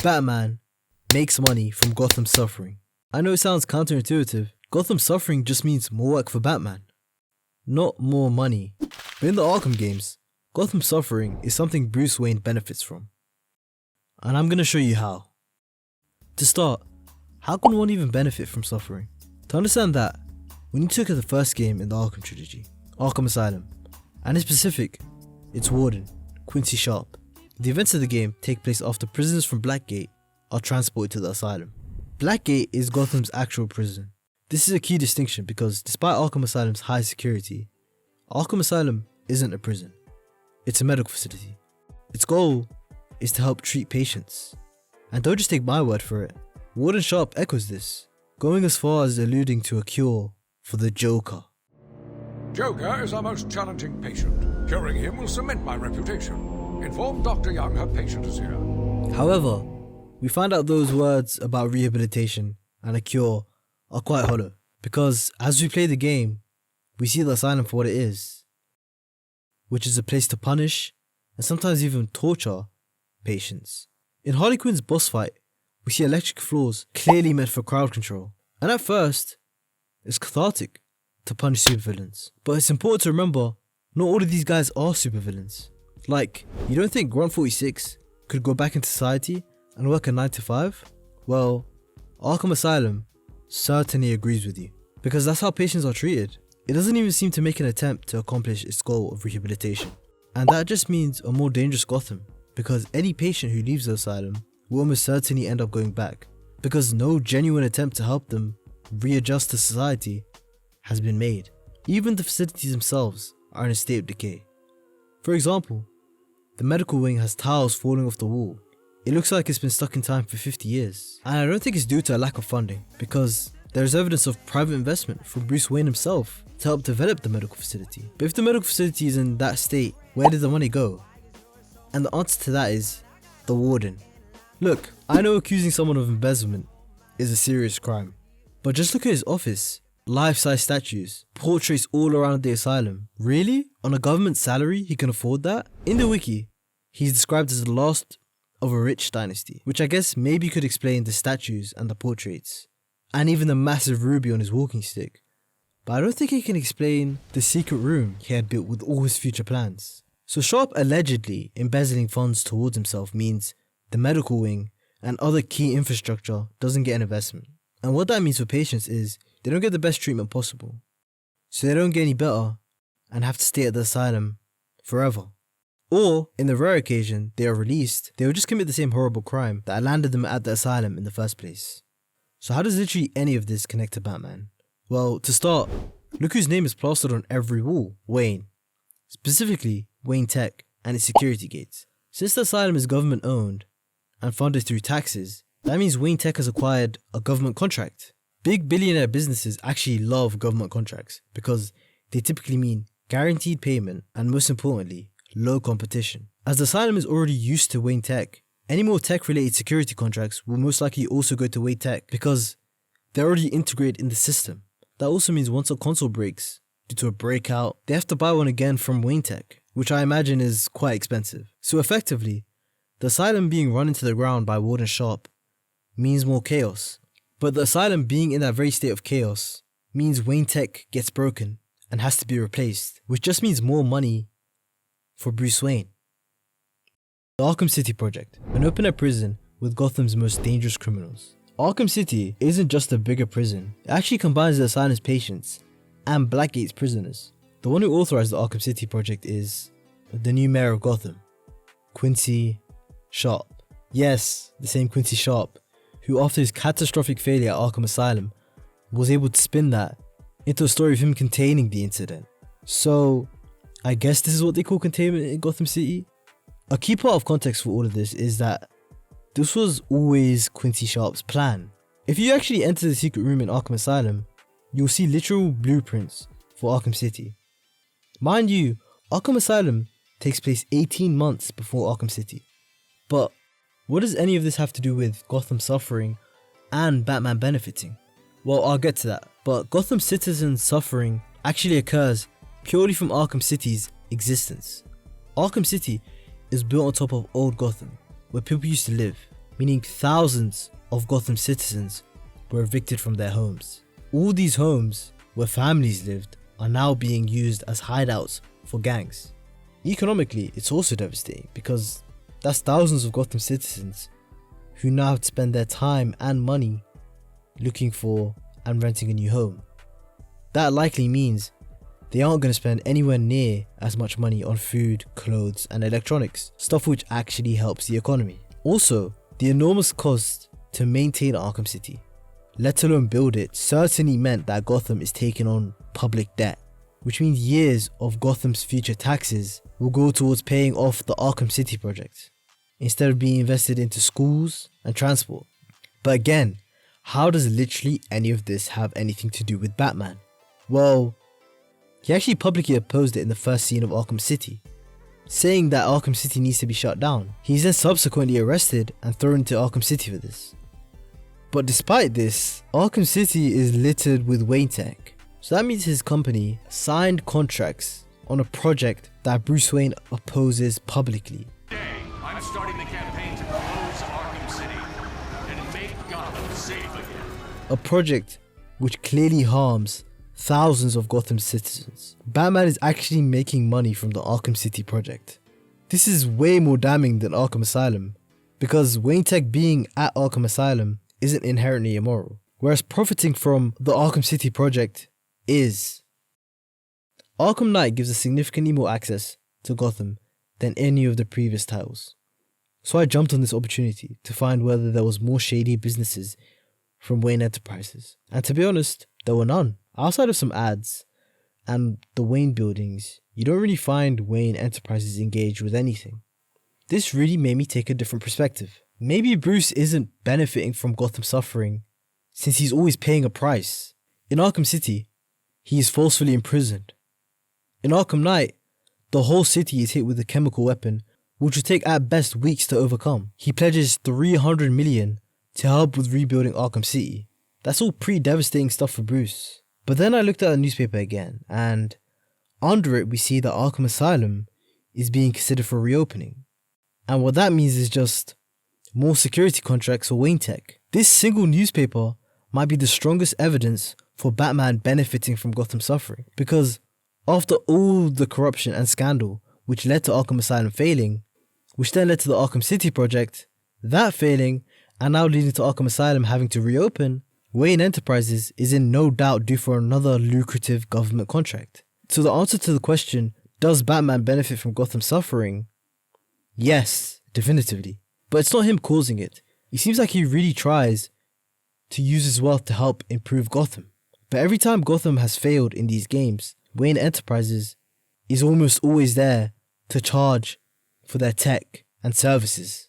Batman makes money from Gotham suffering. I know it sounds counterintuitive. Gotham suffering just means more work for Batman, not more money. But in the Arkham games, Gotham suffering is something Bruce Wayne benefits from. And I'm gonna show you how. To start, how can one even benefit from suffering? To understand that, we need to look at the first game in the Arkham trilogy, Arkham Asylum, and in specific, its warden, Quincy Sharp. The events of the game take place after prisoners from Blackgate are transported to the asylum. Blackgate is Gotham's actual prison. This is a key distinction because despite Arkham Asylum's high security, Arkham Asylum isn't a prison. It's a medical facility. Its goal is to help treat patients. And don't just take my word for it. Warden Sharp echoes this, going as far as alluding to a cure for the Joker. Joker is our most challenging patient. Curing him will cement my reputation. Inform Dr. Young her patient is here. However, we find out those words about rehabilitation and a cure are quite hollow, because as we play the game, we see the asylum for what it is, which is a place to punish and sometimes even torture patients. In Harley Quinn's boss fight, we see electric floors clearly meant for crowd control, and at first, it's cathartic to punish supervillains. But it's important to remember, not all of these guys are supervillains. Like, you don't think Grunt 46 could go back into society and work a 9 to 5? Well, Arkham Asylum certainly agrees with you, because that's how patients are treated. It doesn't even seem to make an attempt to accomplish its goal of rehabilitation. And that just means a more dangerous Gotham, because any patient who leaves the asylum will almost certainly end up going back, because no genuine attempt to help them readjust to society has been made. Even the facilities themselves are in a state of decay. For example, the medical wing has tiles falling off the wall. It looks like it's been stuck in time for 50 years. And I don't think it's due to a lack of funding, because there is evidence of private investment from Bruce Wayne himself to help develop the medical facility. But if the medical facility is in that state, where did the money go? And the answer to that is the warden. Look, I know accusing someone of embezzlement is a serious crime, but just look at his office. Life-size statues, portraits all around the asylum. Really? On a government salary, he can afford that? In the wiki, he's described as the last of a rich dynasty, which I guess maybe could explain the statues and the portraits, and even the massive ruby on his walking stick. But I don't think he can explain the secret room he had built with all his future plans. So Sharp allegedly embezzling funds towards himself means the medical wing and other key infrastructure doesn't get an investment. And what that means for patients is they don't get the best treatment possible. So they don't get any better and have to stay at the asylum forever. Or, in the rare occasion they are released, they will just commit the same horrible crime that landed them at the asylum in the first place. So how does literally any of this connect to Batman? Well, to start, look whose name is plastered on every wall: Wayne. Specifically, Wayne Tech and its security gates. Since the asylum is government owned and funded through taxes, that means Wayne Tech has acquired a government contract. Big billionaire businesses actually love government contracts because they typically mean guaranteed payment and, most importantly, low competition. As the asylum is already used to Wayne Tech, any more tech-related security contracts will most likely also go to Wayne Tech because they're already integrated in the system. That also means once a console breaks due to a breakout, they have to buy one again from Wayne Tech, which I imagine is quite expensive. So effectively, the asylum being run into the ground by Warden Sharp means more chaos. But the asylum being in that very state of chaos means Wayne Tech gets broken and has to be replaced, which just means more money for Bruce Wayne. The Arkham City project, an open-air prison with Gotham's most dangerous criminals. Arkham City isn't just a bigger prison, it actually combines the asylum's patients and Blackgate's prisoners. The one who authorized the Arkham City project is the new mayor of Gotham, Quincy Sharp. Yes, the same Quincy Sharp, who after his catastrophic failure at Arkham Asylum was able to spin that into a story of him containing the incident. So, I guess this is what they call containment in Gotham City? A key part of context for all of this is that this was always Quincy Sharp's plan. If you actually enter the secret room in Arkham Asylum, you'll see literal blueprints for Arkham City. Mind you, Arkham Asylum takes place 18 months before Arkham City. But what does any of this have to do with Gotham suffering and Batman benefiting? Well, I'll get to that, but Gotham citizens' suffering actually occurs purely from Arkham City's existence. Arkham City is built on top of old Gotham, where people used to live. meaning thousands of Gotham citizens were evicted from their homes. All these homes where families lived are now being used as hideouts for gangs. Economically, it's also devastating because that's thousands of Gotham citizens who now have to spend their time and money looking for and renting a new home. That likely means they aren't going to spend anywhere near as much money on food, clothes and electronics, stuff which actually helps the economy. Also, the enormous cost to maintain Arkham City, let alone build it, certainly meant that Gotham is taking on public debt, which means years of Gotham's future taxes will go towards paying off the Arkham City project, instead of being invested into schools and transport. But again, how does literally any of this have anything to do with Batman? Well, he actually publicly opposed it in the first scene of Arkham City, saying that Arkham City needs to be shut down. He's then subsequently arrested and thrown into Arkham City for this. But despite this, Arkham City is littered with Wayne Tech. So that means his company signed contracts on a project that Bruce Wayne opposes publicly. Today, I'm starting the campaign to close Arkham City and make Gotham safe again. A project which clearly harms thousands of Gotham citizens. Batman is actually making money from the Arkham City project. This is way more damning than Arkham Asylum, because Wayne Tech being at Arkham Asylum isn't inherently immoral, whereas profiting from the Arkham City project is. Arkham Knight gives us significantly more access to Gotham than any of the previous titles. So I jumped on this opportunity to find whether there was more shady businesses from Wayne Enterprises. And to be honest, there were none. Outside of some ads and the Wayne buildings, you don't really find Wayne Enterprises engaged with anything. This really made me take a different perspective. Maybe Bruce isn't benefiting from Gotham's suffering since he's always paying a price. In Arkham City, he is forcefully imprisoned. In Arkham Knight, the whole city is hit with a chemical weapon which will take at best weeks to overcome. He pledges $300 million to help with rebuilding Arkham City. That's all pretty devastating stuff for Bruce. But then I looked at the newspaper again, and under it we see that Arkham Asylum is being considered for reopening. And what that means is just more security contracts for Wayne Tech. This single newspaper might be the strongest evidence for Batman benefiting from Gotham's suffering, because after all the corruption and scandal which led to Arkham Asylum failing, which then led to the Arkham City project, that failing, and now leading to Arkham Asylum having to reopen, Wayne Enterprises is in no doubt due for another lucrative government contract. So the answer to the question, does Batman benefit from Gotham's suffering? Yes, definitively. But it's not him causing it. It seems like he really tries to use his wealth to help improve Gotham. But every time Gotham has failed in these games, Wayne Enterprises is almost always there to charge for their tech and services.